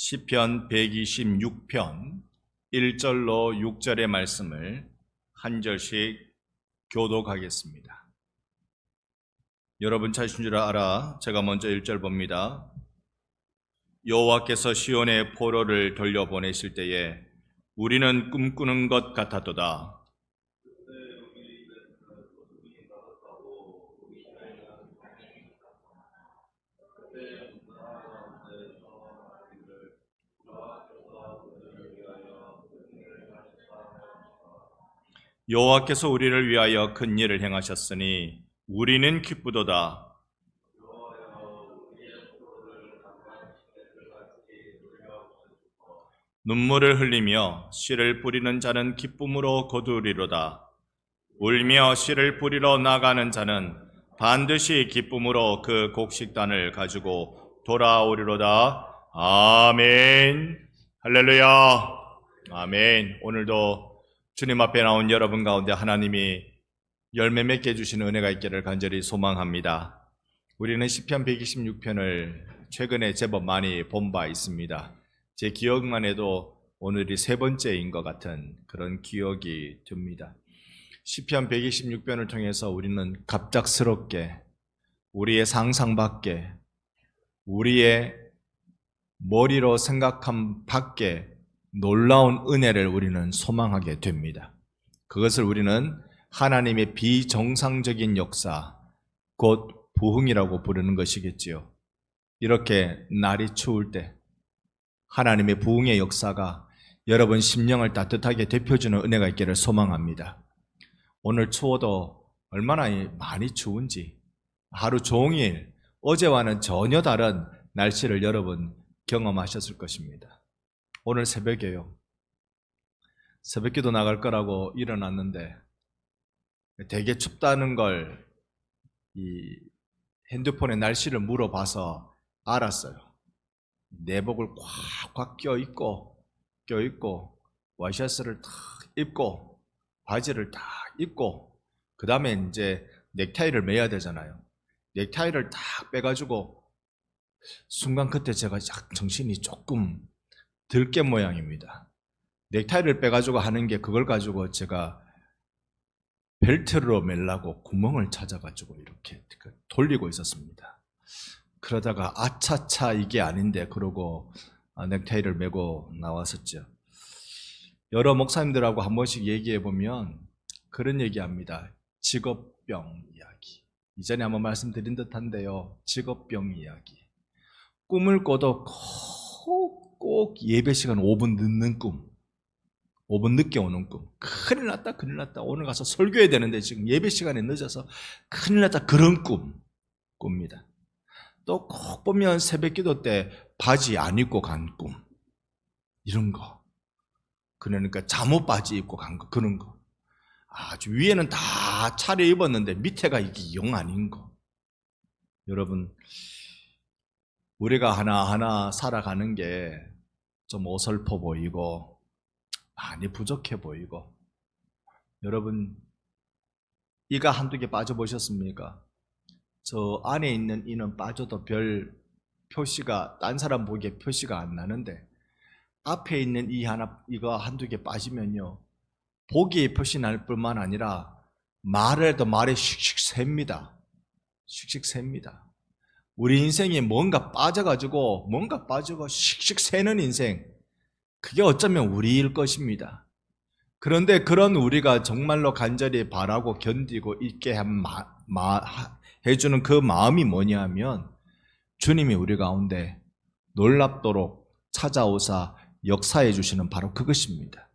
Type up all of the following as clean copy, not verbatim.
시편 126편 1절로 6절의 말씀을 한 절씩 교독하겠습니다. 여러분 찾으신 줄 알아 제가 먼저 1절 봅니다. 여호와께서 시온의 포로를 돌려보내실 때에 우리는 꿈꾸는 것 같았도다. 여호와께서 우리를 위하여 큰 일을 행하셨으니 우리는 기쁘도다. 눈물을 흘리며 씨를 뿌리는 자는 기쁨으로 거두리로다. 울며 씨를 뿌리러 나가는 자는 반드시 기쁨으로 그 곡식단을 가지고 돌아오리로다. 아멘. 할렐루야. 아멘. 오늘도 주님 앞에 나온 여러분 가운데 하나님이 열매 맺게 해주시는 은혜가 있기를 간절히 소망합니다. 우리는 시편 126편을 최근에 제법 많이 본 바 있습니다. 제 기억만 해도 오늘이 세 번째인 것 같은 그런 기억이 듭니다. 시편 126편을 통해서 우리는 갑작스럽게 우리의 상상 밖에, 우리의 머리로 생각한 밖에 놀라운 은혜를 우리는 소망하게 됩니다. 그것을 우리는 하나님의 비정상적인 역사, 곧 부흥이라고 부르는 것이겠지요. 이렇게 날이 추울 때 하나님의 부흥의 역사가 여러분 심령을 따뜻하게 데펴주는 은혜가 있기를 소망합니다. 오늘 추워도 얼마나 많이 추운지 하루 종일 어제와는 전혀 다른 날씨를 여러분 경험하셨을 것입니다. 오늘 새벽에요. 새벽기도 나갈 거라고 일어났는데 되게 춥다는 걸 이 핸드폰에 날씨를 물어봐서 알았어요. 내복을 꽉꽉 껴입고 와이셔츠를 탁 입고 바지를 딱 입고 그 다음에 이제 넥타이를 매야 되잖아요. 넥타이를 딱 빼가지고 순간 그때 제가 정신이 조금 들깬 모양입니다. 넥타이를 빼가지고 하는 게 그걸 가지고 제가 벨트로 매려고 구멍을 찾아가지고 이렇게 돌리고 있었습니다. 그러다가 아차차 이게 아닌데 그러고 넥타이를 매고 나왔었죠. 여러 목사님들하고 한 번씩 얘기해 보면 그런 얘기합니다. 직업병 이야기. 이전에 한번 말씀드린 듯한데요. 직업병 이야기. 꿈을 꿔도 꼭 예배 시간 5분 늦는 꿈, 5분 늦게 오는 꿈. 큰일 났다. 오늘 가서 설교해야 되는데 지금 예배 시간에 늦어서 큰일 났다. 그런 꿉니다. 또 꼭 보면 새벽 기도 때 바지 안 입고 간 꿈. 이런 거. 그러니까 잠옷 바지 입고 간 거. 그런 거. 아주 위에는 다 차려 입었는데 밑에가 이게 영 아닌 거. 여러분, 우리가 하나하나 살아가는 게 좀 어설퍼 보이고 많이 부족해 보이고 여러분 이가 한두 개 빠져보셨습니까? 저 안에 있는 이는 빠져도 별 표시가 딴 사람 보기에 표시가 안 나는데 앞에 있는 이거 한두 개 빠지면요 보기에 표시 날 뿐만 아니라 말해도 말에 씩씩 셉니다. 씩씩 셉니다. 우리 인생이 뭔가 빠지고 씩씩 새는 인생, 그게 어쩌면 우리일 것입니다. 그런데 그런 우리가 정말로 간절히 바라고 견디고 있게 해주는 그 마음이 뭐냐 하면 주님이 우리 가운데 놀랍도록 찾아오사 역사해 주시는 바로 그것입니다.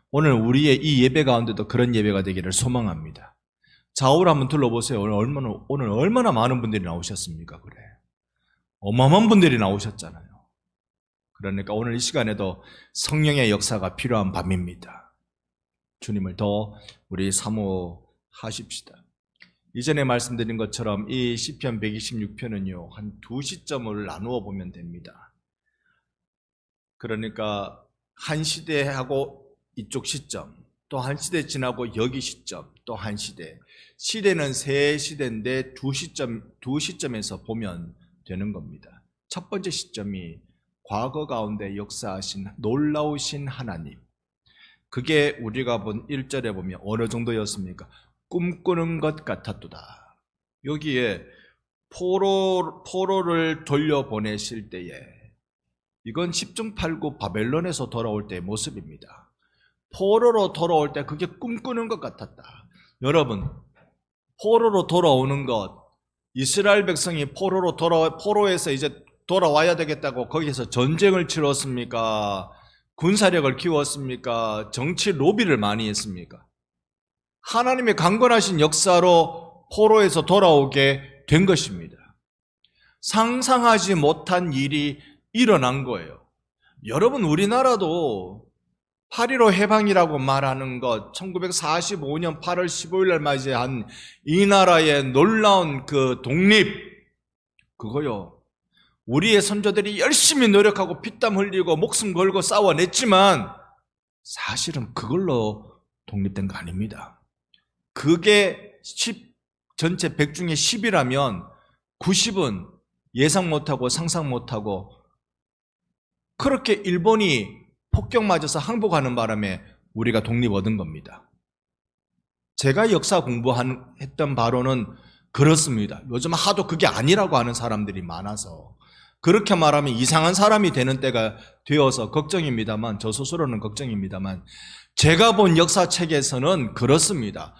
오늘 우리의 이 예배 가운데도 그런 예배가 되기를 소망합니다. 좌우를 한번 둘러보세요. 오늘 얼마나 많은 분들이 나오셨습니까? 그래. 어마어마한 분들이 나오셨잖아요. 그러니까 오늘 이 시간에도 성령의 역사가 필요한 밤입니다. 주님을 더 우리 사모하십시다. 이전에 말씀드린 것처럼 이 시편 126편은요 한 두 시점을 나누어 보면 됩니다. 그러니까 한 시대하고 이쪽 시점, 또 한 시대 지나고 여기 시점, 또 한 시대. 시대는 세 시대인데 두 시점에서 보면 되는 겁니다. 첫 번째 시점이 과거 가운데 역사하신 놀라우신 하나님, 그게 우리가 본 1절에 보면 어느 정도였습니까? 꿈꾸는 것 같았도다. 여기에 포로를 돌려보내실 때에, 이건 10중 8구 바벨론에서 돌아올 때의 모습입니다. 포로로 돌아올 때 그게 꿈꾸는 것 같았다. 여러분, 포로로 돌아오는 것, 이스라엘 백성이 포로에서 이제 돌아와야 되겠다고 거기서 전쟁을 치렀습니까? 군사력을 키웠습니까? 정치 로비를 많이 했습니까? 하나님의 강건하신 역사로 포로에서 돌아오게 된 것입니다. 상상하지 못한 일이 일어난 거예요. 여러분, 우리나라도 8.15 해방이라고 말하는 것, 1945년 8월 15일 날 맞이한 이 나라의 놀라운 그 독립, 그거요, 우리의 선조들이 열심히 노력하고 피땀 흘리고 목숨 걸고 싸워냈지만 사실은 그걸로 독립된 거 아닙니다. 그게 전체 100 중에 10이라면 90은 예상 못하고 상상 못하고, 그렇게 일본이 폭격 맞아서 항복하는 바람에 우리가 독립 얻은 겁니다. 제가 역사 공부했던 바로는 그렇습니다. 요즘 하도 그게 아니라고 하는 사람들이 많아서 그렇게 말하면 이상한 사람이 되는 때가 되어서 걱정입니다만, 저 스스로는 걱정입니다만, 제가 본 역사책에서는 그렇습니다.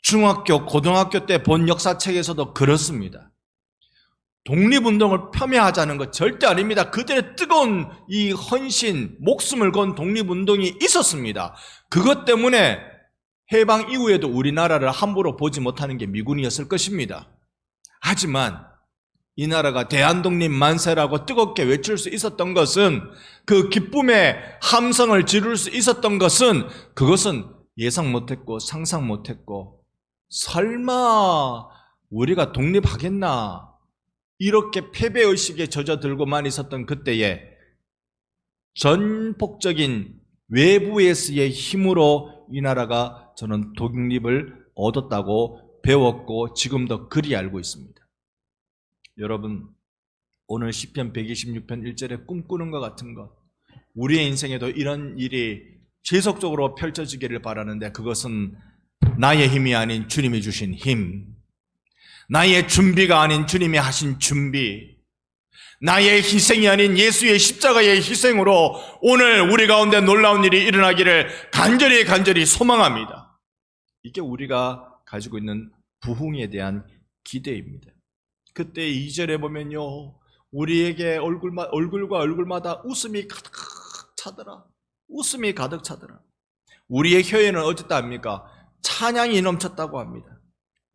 중학교, 고등학교 때 본 역사책에서도 그렇습니다. 독립운동을 폄훼하자는 것 절대 아닙니다. 그들의 뜨거운 이 헌신, 목숨을 건 독립운동이 있었습니다. 그것 때문에 해방 이후에도 우리나라를 함부로 보지 못하는 게 미군이었을 것입니다. 하지만 이 나라가 대한독립 만세라고 뜨겁게 외칠 수 있었던 것은, 그 기쁨의 함성을 지를 수 있었던 것은, 그것은 예상 못했고 상상 못했고, 설마 우리가 독립하겠나, 이렇게 패배의식에 젖어들고만 있었던 그때에 전폭적인 외부에서의 힘으로 이 나라가 저는 독립을 얻었다고 배웠고 지금도 그리 알고 있습니다. 여러분, 오늘 시편 126편 1절에 꿈꾸는 것 같은 것, 우리의 인생에도 이런 일이 지속적으로 펼쳐지기를 바라는데, 그것은 나의 힘이 아닌 주님이 주신 힘, 나의 준비가 아닌 주님이 하신 준비, 나의 희생이 아닌 예수의 십자가의 희생으로 오늘 우리 가운데 놀라운 일이 일어나기를 간절히 소망합니다. 이게 우리가 가지고 있는 부흥에 대한 기대입니다. 그때 2절에 보면요, 우리에게 얼굴과 얼굴마다 웃음이 가득 차더라. 웃음이 가득 차더라. 우리의 혀에는 어쨌답니까? 찬양이 넘쳤다고 합니다.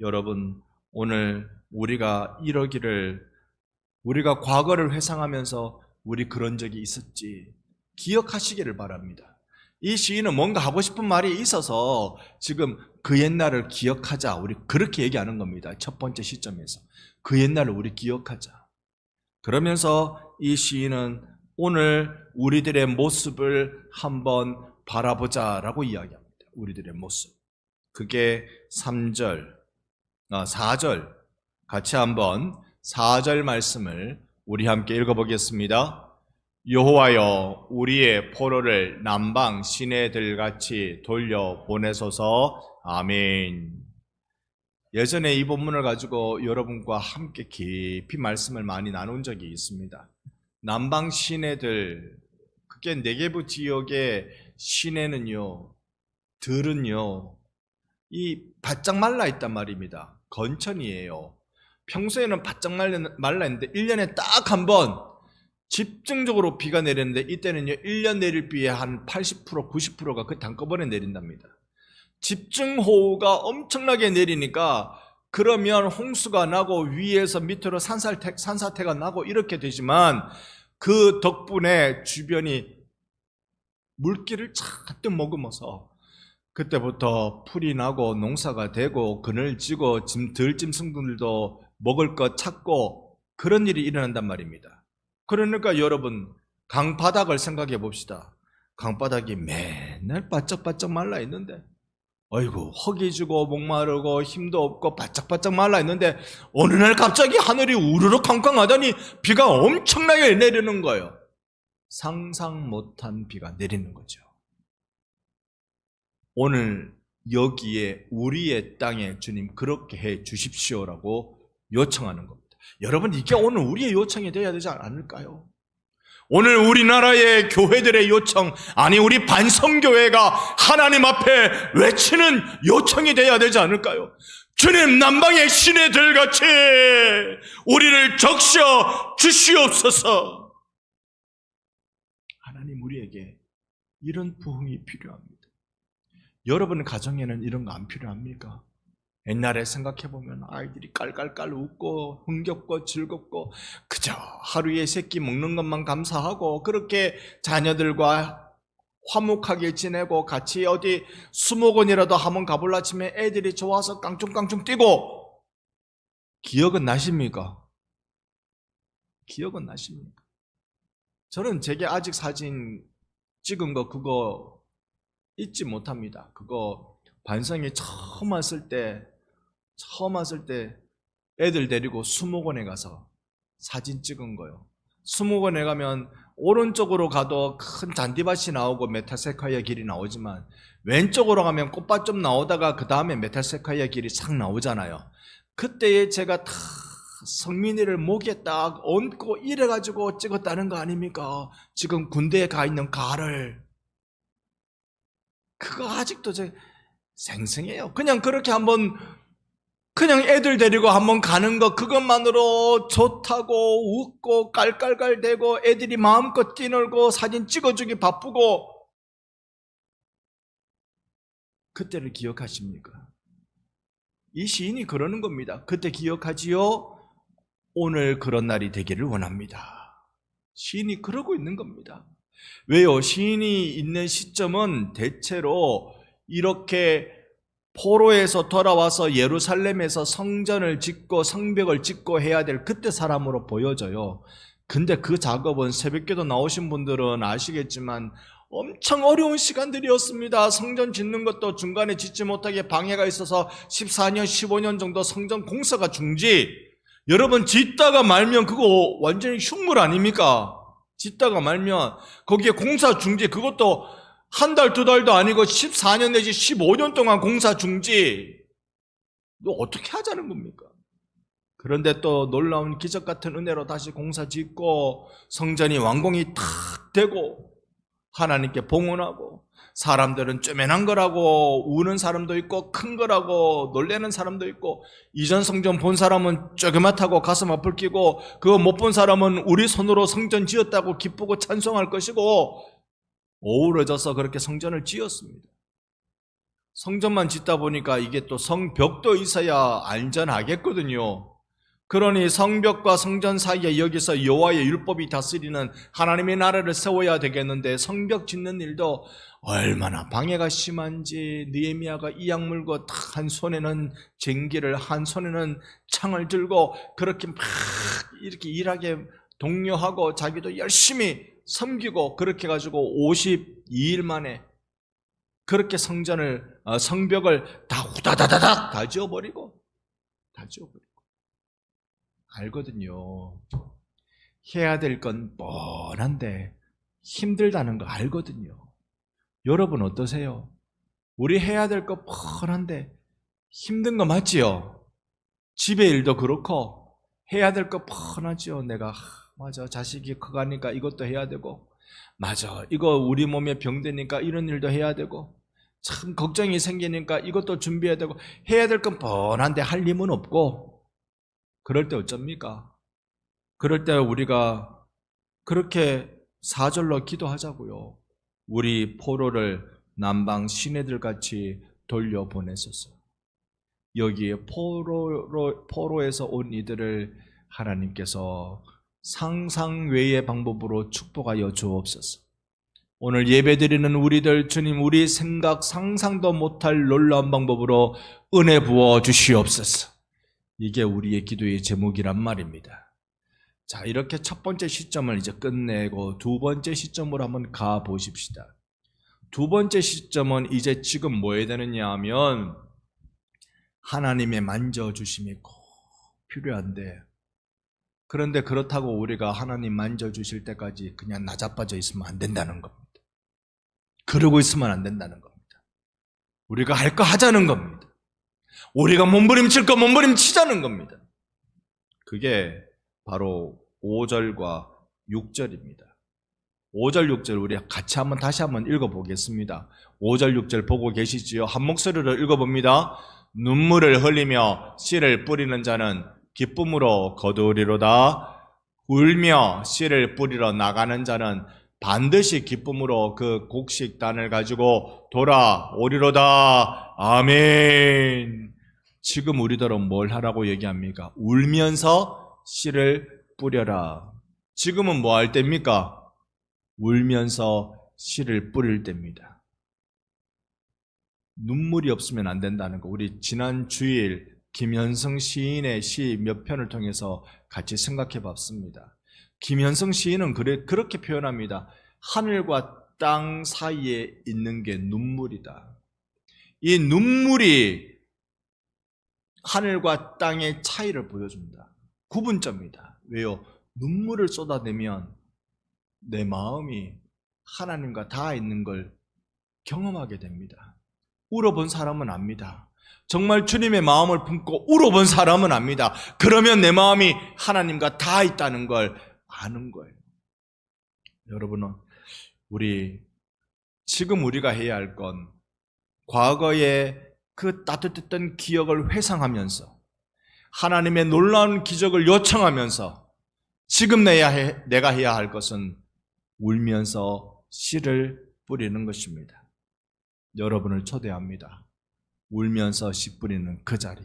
여러분, 오늘 우리가 이러기를, 우리가 과거를 회상하면서 우리 그런 적이 있었지 기억하시기를 바랍니다. 이 시인은 뭔가 하고 싶은 말이 있어서 지금 그 옛날을 기억하자, 우리 그렇게 얘기하는 겁니다. 첫 번째 시점에서 그 옛날을 우리 기억하자. 그러면서 이 시인은 오늘 우리들의 모습을 한번 바라보자라고 이야기합니다. 우리들의 모습. 그게 4절 같이 한번 4절 말씀을 우리 함께 읽어보겠습니다. 여호와여, 우리의 포로를 남방 시내들같이 돌려보내소서. 아멘. 예전에 이 본문을 가지고 여러분과 함께 깊이 말씀을 많이 나눈 적이 있습니다. 남방 시내들, 그게 네게부 지역의 시내는요, 들은요, 이 바짝 말라 있단 말입니다. 건천이에요. 평소에는 바짝 말라 있는데 1년에 딱 한 번 집중적으로 비가 내리는데, 이때는요 1년 내릴 비의 한 80%, 90%가 그 한꺼번에 내린답니다. 집중호우가 엄청나게 내리니까 그러면 홍수가 나고 위에서 밑으로 산사태가 나고 이렇게 되지만, 그 덕분에 주변이 물기를 잔뜩 머금어서 그때부터 풀이 나고 농사가 되고 그늘지고 들짐승들도 먹을 것 찾고 그런 일이 일어난단 말입니다. 그러니까 여러분, 강바닥을 생각해 봅시다. 강바닥이 맨날 바짝바짝 말라 있는데, 어이구, 허기지고 목마르고 힘도 없고 바짝바짝 말라 있는데 어느 날 갑자기 하늘이 우르르 캄캄하더니 비가 엄청나게 내리는 거예요. 상상 못한 비가 내리는 거죠. 오늘 여기에 우리의 땅에 주님 그렇게 해 주십시오라고 요청하는 겁니다. 여러분, 이게 오늘 우리의 요청이 되어야 되지 않을까요? 오늘 우리나라의 교회들의 요청, 아니 우리 반성교회가 하나님 앞에 외치는 요청이 되어야 되지 않을까요? 주님, 남방의 시내들같이 우리를 적셔 주시옵소서. 하나님, 우리에게 이런 부흥이 필요합니다. 여러분 가정에는 이런 거 안 필요합니까? 옛날에 생각해보면 아이들이 깔깔깔 웃고 흥겹고 즐겁고 그저 하루에 세 끼 먹는 것만 감사하고 그렇게 자녀들과 화목하게 지내고 같이 어디 수목원이라도 한번 가볼라 치면 애들이 좋아서 깡충깡충 뛰고, 기억은 나십니까? 기억은 나십니까? 저는 제게 아직 사진 찍은 거 그거 잊지 못합니다. 그거 반성이 처음 왔을 때 애들 데리고 수목원에 가서 사진 찍은 거요. 수목원에 가면 오른쪽으로 가도 큰 잔디밭이 나오고 메타세콰이아 길이 나오지만 왼쪽으로 가면 꽃밭 좀 나오다가 그 다음에 메타세콰이아 길이 싹 나오잖아요. 그때에 제가 다 성민이를 목에 딱 얹고 이래가지고 찍었다는 거 아닙니까? 지금 군대에 가 있는 가를. 그거 아직도 제 생생해요. 그냥 그렇게 한번 그냥 애들 데리고 한번 가는 거 그것만으로 좋다고 웃고 깔깔깔대고 애들이 마음껏 뛰놀고 사진 찍어주기 바쁘고, 그때를 기억하십니까? 이 시인이 그러는 겁니다. 그때 기억하지요? 오늘 그런 날이 되기를 원합니다. 시인이 그러고 있는 겁니다. 왜요? 시인이 있는 시점은 대체로 이렇게 포로에서 돌아와서 예루살렘에서 성전을 짓고 성벽을 짓고 해야 될 그때 사람으로 보여져요. 근데 그 작업은 새벽기도 나오신 분들은 아시겠지만 엄청 어려운 시간들이었습니다. 성전 짓는 것도 중간에 짓지 못하게 방해가 있어서 14년, 15년 정도 성전 공사가 중지. 여러분, 짓다가 말면 그거 완전히 흉물 아닙니까? 짓다가 말면 거기에 공사 중지, 그것도 한 달, 두 달도 아니고 14년 내지 15년 동안 공사 중지. 너 어떻게 하자는 겁니까? 그런데 또 놀라운 기적 같은 은혜로 다시 공사 짓고 성전이 완공이 탁 되고 하나님께 봉헌하고, 사람들은 쪼맨한 거라고 우는 사람도 있고 큰 거라고 놀래는 사람도 있고, 이전 성전 본 사람은 쪼그맣다고 가슴 아플 끼고, 그거 못 본 사람은 우리 손으로 성전 지었다고 기쁘고 찬송할 것이고, 어우러져서 그렇게 성전을 지었습니다. 성전만 짓다 보니까 이게 또 성벽도 있어야 안전하겠거든요. 그러니 성벽과 성전 사이에 여기서 여호와의 율법이 다스리는 하나님의 나라를 세워야 되겠는데, 성벽 짓는 일도 얼마나 방해가 심한지, 느헤미야가 이악 물고 한 손에는 쟁기를 한 손에는 창을 들고 그렇게 막 이렇게 일하게 독려하고 자기도 열심히 섬기고, 그렇게 가지고 52일 만에 그렇게 성벽을 다 후다다다닥 다 지어버리고 알거든요. 해야 될 건 뻔한데 힘들다는 거 알거든요. 여러분 어떠세요? 우리 해야 될 거 뻔한데 힘든 거 맞지요? 집의 일도 그렇고 해야 될 거 뻔하지요. 내가 맞아, 자식이 커가니까 이것도 해야 되고, 맞아, 이거 우리 몸에 병되니까 이런 일도 해야 되고, 참 걱정이 생기니까 이것도 준비해야 되고, 해야 될 건 뻔한데 할 힘은 없고, 그럴 때 어쩝니까? 그럴 때 우리가 그렇게 사절로 기도하자고요. 우리 포로를 남방 시내들같이 돌려보내소서. 여기에 포로에서 온 이들을 하나님께서 상상 외의 방법으로 축복하여 주옵소서. 오늘 예배드리는 우리들, 주님, 우리 생각 상상도 못할 놀라운 방법으로 은혜 부어 주시옵소서. 이게 우리의 기도의 제목이란 말입니다. 자, 이렇게 첫 번째 시점을 이제 끝내고 두 번째 시점으로 한번 가 보십시다. 두 번째 시점은 이제 지금 뭐 해야 되느냐 하면, 하나님의 만져주심이 꼭 필요한데, 그런데 그렇다고 우리가 하나님 만져주실 때까지 그냥 나자빠져 있으면 안 된다는 겁니다. 그러고 있으면 안 된다는 겁니다. 우리가 할 거 하자는 겁니다. 우리가 몸부림칠 거 몸부림치자는 겁니다. 그게 바로 5절과 6절입니다. 5절, 6절 우리 같이 다시 한번 읽어보겠습니다. 5절, 6절 보고 계시지요? 한 목소리로 읽어봅니다. 눈물을 흘리며 씨를 뿌리는 자는 기쁨으로 거두리로다. 울며 씨를 뿌리러 나가는 자는 반드시 기쁨으로 그 곡식단을 가지고 돌아오리로다. 아멘. 지금 우리들은 뭘 하라고 얘기합니까? 울면서 씨를 뿌려라. 지금은 뭐 할 때입니까? 울면서 씨를 뿌릴 때입니다. 눈물이 없으면 안 된다는 거. 우리 지난 주일 김현성 시인의 시 몇 편을 통해서 같이 생각해 봤습니다. 김현성 시인은 그렇게 표현합니다. 하늘과 땅 사이에 있는 게 눈물이다. 이 눈물이 하늘과 땅의 차이를 보여줍니다. 구분점이다. 왜요? 눈물을 쏟아내면 내 마음이 하나님과 닿아 있는 걸 경험하게 됩니다. 울어본 사람은 압니다. 정말 주님의 마음을 품고 울어본 사람은 압니다. 그러면 내 마음이 하나님과 닿아 있다는 걸 아는 거예요. 여러분은 지금 우리가 해야 할 건 과거의 그 따뜻했던 기억을 회상하면서 하나님의 놀라운 기적을 요청하면서 지금 내가 해야 할 것은 울면서 씨를 뿌리는 것입니다. 여러분을 초대합니다. 울면서 씨 뿌리는 그 자리,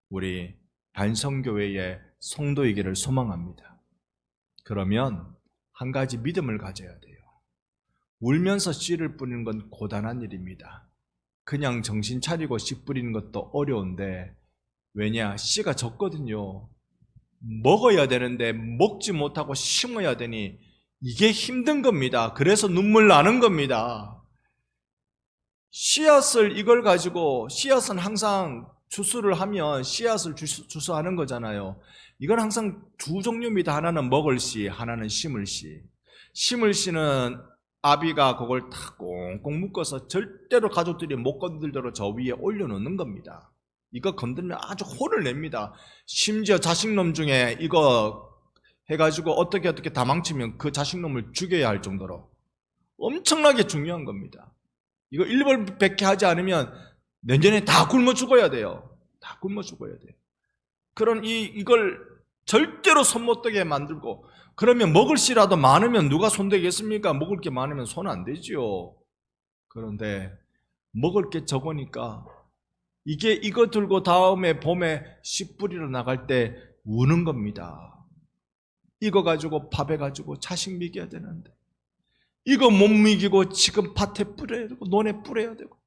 우리 반성교회의 성도이기를 소망합니다. 그러면 한 가지 믿음을 가져야 돼요. 울면서 씨를 뿌리는 건 고단한 일입니다. 그냥 정신 차리고 씨 뿌리는 것도 어려운데, 왜냐? 씨가 적거든요. 먹어야 되는데 먹지 못하고 심어야 되니 이게 힘든 겁니다. 그래서 눈물 나는 겁니다. 씨앗을 이걸 가지고, 씨앗은 항상 주수를 하면 씨앗을 주수하는 거잖아요. 이건 항상 두 종류입니다. 하나는 먹을 씨, 하나는 심을 씨. 심을 씨는 아비가 그걸 다 꽁꽁 묶어서 절대로 가족들이 못 건들도록 저 위에 올려놓는 겁니다. 이거 건들면 아주 혼을 냅니다. 심지어 자식놈 중에 이거 해가지고 어떻게 다 망치면 그 자식놈을 죽여야 할 정도로 엄청나게 중요한 겁니다. 이거 일벌백계 하지 않으면 내년에 다 굶어 죽어야 돼요. 다 굶어 죽어야 돼요. 그런 이걸 절대로 손 못 대게 만들고, 그러면 먹을 씨라도 많으면 누가 손 대겠습니까? 먹을 게 많으면 손 안 대지요. 그런데 먹을 게 적으니까 이거 들고 다음에 봄에 씨 뿌리러 나갈 때 우는 겁니다. 이거 가지고 밥해 가지고 자식 먹여야 되는데 이거 못 먹이고 지금 밭에 뿌려야 되고 논에 뿌려야 되고,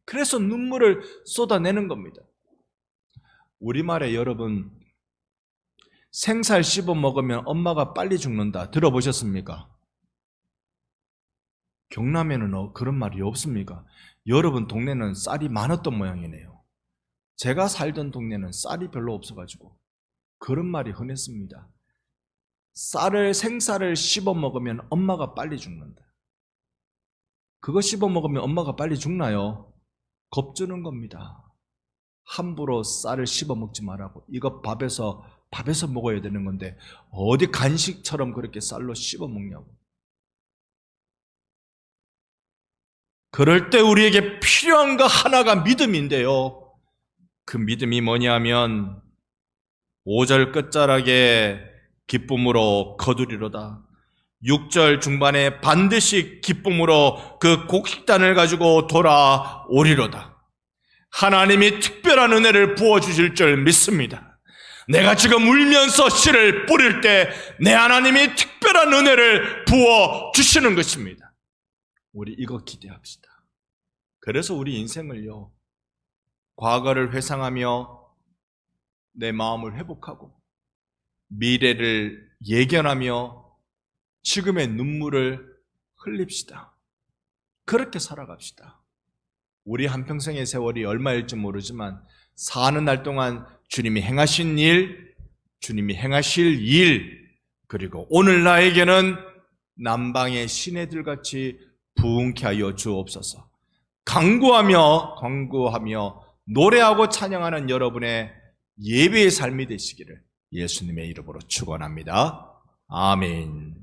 그래서 눈물을 쏟아내는 겁니다. 우리말에 여러분, 생살 씹어 먹으면 엄마가 빨리 죽는다 들어보셨습니까? 경남에는 그런 말이 없습니까? 여러분 동네는 쌀이 많았던 모양이네요. 제가 살던 동네는 쌀이 별로 없어가지고 그런 말이 흔했습니다. 생쌀을 씹어 먹으면 엄마가 빨리 죽는다. 그거 씹어 먹으면 엄마가 빨리 죽나요? 겁주는 겁니다. 함부로 쌀을 씹어 먹지 말라고. 이거 밥에서 먹어야 되는 건데 어디 간식처럼 그렇게 쌀로 씹어 먹냐고. 그럴 때 우리에게 필요한 거 하나가 믿음인데요. 그 믿음이 뭐냐면 5절 끝자락에 기쁨으로 거두리로다. 6절 중반에 반드시 기쁨으로 그 곡식단을 가지고 돌아오리로다. 하나님이 특별한 은혜를 부어주실 줄 믿습니다. 내가 지금 울면서 씨를 뿌릴 때 내 하나님이 특별한 은혜를 부어주시는 것입니다. 우리 이거 기대합시다. 그래서 우리 인생을요, 과거를 회상하며 내 마음을 회복하고 미래를 예견하며 지금의 눈물을 흘립시다. 그렇게 살아갑시다. 우리 한평생의 세월이 얼마일지 모르지만 사는 날 동안 주님이 행하신 일, 주님이 행하실 일, 그리고 오늘 나에게는 남방의 시내들같이 부흥케 하여 주옵소서. 간구하며 노래하고 찬양하는 여러분의 예배의 삶이 되시기를 예수님의 이름으로 축원합니다. 아멘.